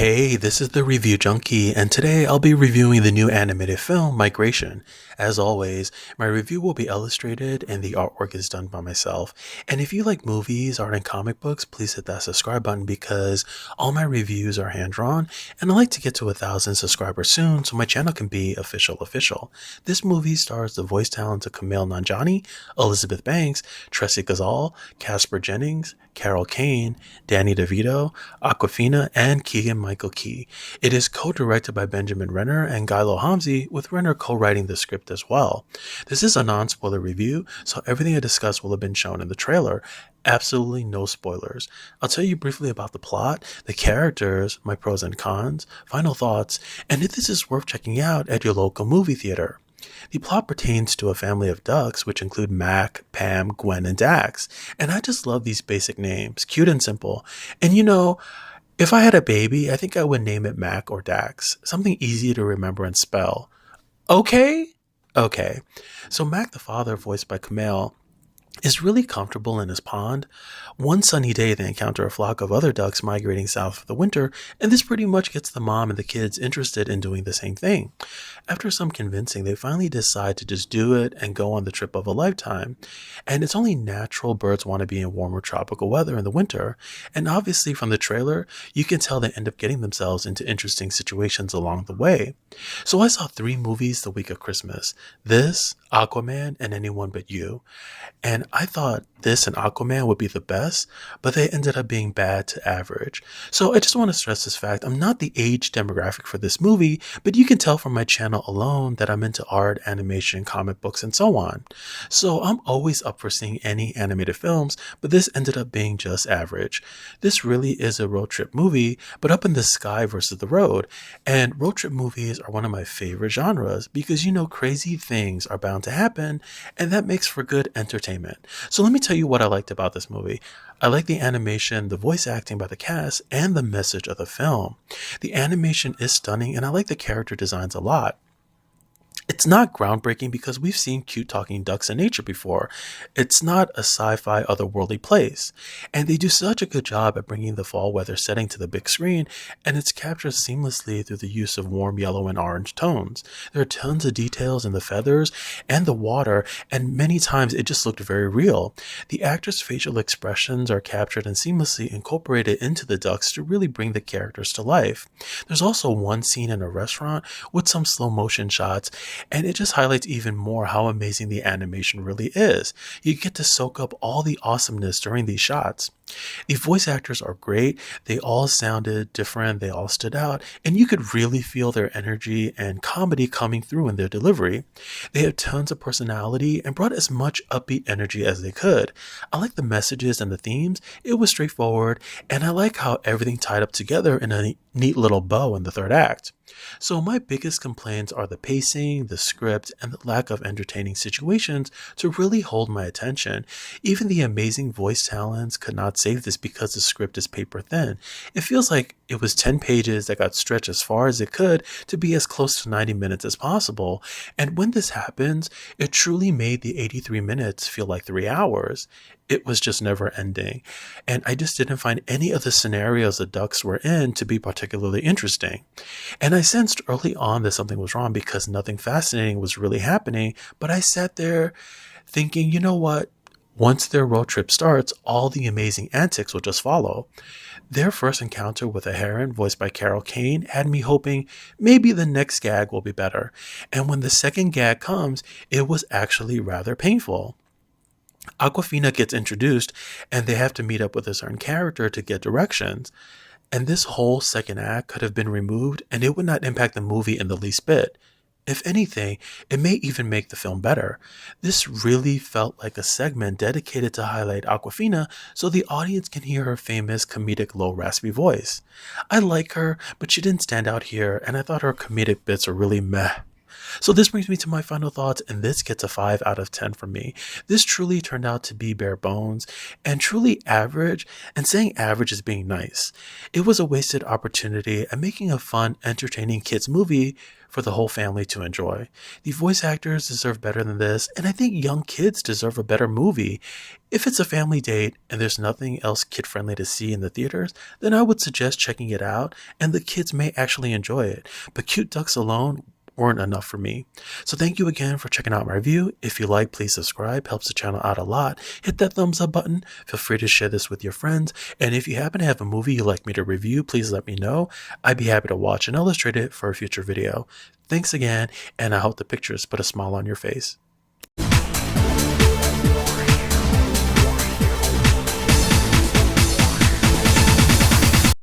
Hey, this is the Review Junkie, and today I'll be reviewing the new animated film, Migration. As always, my review will be illustrated and the artwork is done by myself. And if you like movies, art, and comic books, please hit that subscribe button because all my reviews are hand-drawn, and I like to get to 1,000 subscribers soon so my channel can be official. This movie stars the voice talents of Kumail Nanjiani, Elizabeth Banks, Tressie Gazal, Casper Jennings, Carol Kane, Danny DeVito, Awkwafina, and Keegan-Michael Key. It is co-directed by Benjamin Renner and Gylo Hamzy, with Renner co-writing the script as well. This is a non-spoiler review, so everything I discuss will have been shown in the trailer. Absolutely no spoilers. I'll tell you briefly about the plot, the characters, my pros and cons, final thoughts, and if this is worth checking out at your local movie theater. The plot pertains to a family of ducks, which include Mac, Pam, Gwen, and Dax. And I just love these basic names, cute and simple. And if I had a baby, I think I would name it Mac or Dax, something easy to remember and spell. Okay? Okay. So Mac, the father, voiced by Kumail, is really comfortable in his pond. One sunny day, they encounter a flock of other ducks migrating south for the winter, and this pretty much gets the mom and the kids interested in doing the same thing. After some convincing, they finally decide to just do it and go on the trip of a lifetime. And it's only natural birds want to be in warmer tropical weather in the winter, and obviously from the trailer, you can tell they end up getting themselves into interesting situations along the way. So I saw 3 movies the week of Christmas. This, Aquaman, and Anyone But You. And I thought this and Aquaman would be the best, but they ended up being bad to average. So I just want to stress this fact. I'm not the age demographic for this movie, but you can tell from my channel alone that I'm into art, animation, comic books, and so on. So I'm always up for seeing any animated films, but this ended up being just average. This really is a road trip movie, but up in the sky versus the road. And road trip movies are one of my favorite genres because crazy things are bound to happen, and that makes for good entertainment. So let me tell you what I liked about this movie. I like the animation, the voice acting by the cast, and the message of the film. The animation is stunning, and I like the character designs a lot. It's not groundbreaking because we've seen cute talking ducks in nature before. It's not a sci-fi otherworldly place. And they do such a good job at bringing the fall weather setting to the big screen, and it's captured seamlessly through the use of warm yellow and orange tones. There are tons of details in the feathers and the water, and many times it just looked very real. The actors' facial expressions are captured and seamlessly incorporated into the ducks to really bring the characters to life. There's also one scene in a restaurant with some slow motion shots, and it just highlights even more how amazing the animation really is. You get to soak up all the awesomeness during these shots. The voice actors are great. They all sounded different. They all stood out. And you could really feel their energy and comedy coming through in their delivery. They had tons of personality and brought as much upbeat energy as they could. I like the messages and the themes. It was straightforward. And I like how everything tied up together in a neat little bow in the third act. So my biggest complaints are the pacing, the script, and the lack of entertaining situations to really hold my attention. Even the amazing voice talents could not save this because the script is paper thin. It feels like it was 10 pages that got stretched as far as it could to be as close to 90 minutes as possible. And when this happens, it truly made the 83 minutes feel like 3 hours. It was just never ending. And I just didn't find any of the scenarios the ducks were in to be particularly interesting. And I sensed early on that something was wrong because nothing fascinating was really happening. But I sat there thinking, you know what? Once their road trip starts, all the amazing antics will just follow. Their first encounter with a heron, voiced by Carol Kane, had me hoping maybe the next gag will be better. And when the second gag comes, it was actually rather painful. Awkwafina gets introduced, and they have to meet up with a certain character to get directions. And this whole second act could have been removed, and it would not impact the movie in the least bit. If anything, it may even make the film better. This really felt like a segment dedicated to highlight Awkwafina so the audience can hear her famous comedic low raspy voice. I like her, but she didn't stand out here, and I thought her comedic bits were really meh. So this brings me to my final thoughts, and this gets a 5 out of 10 from me. This truly turned out to be bare bones and truly average, and saying average is being nice. It was a wasted opportunity at making a fun, entertaining kids movie for the whole family to enjoy. The voice actors deserve better than this, and I think young kids deserve a better movie. If it's a family date and there's nothing else kid-friendly to see in the theaters, then I would suggest checking it out, and the kids may actually enjoy it. But cute ducks alone weren't enough for me. So thank you again for checking out my review. If you like, please subscribe, helps the channel out a lot. Hit that thumbs up button. Feel free to share this with your friends. And if you happen to have a movie you'd like me to review, please let me know. I'd be happy to watch and illustrate it for a future video. Thanks again, and I hope the pictures put a smile on your face.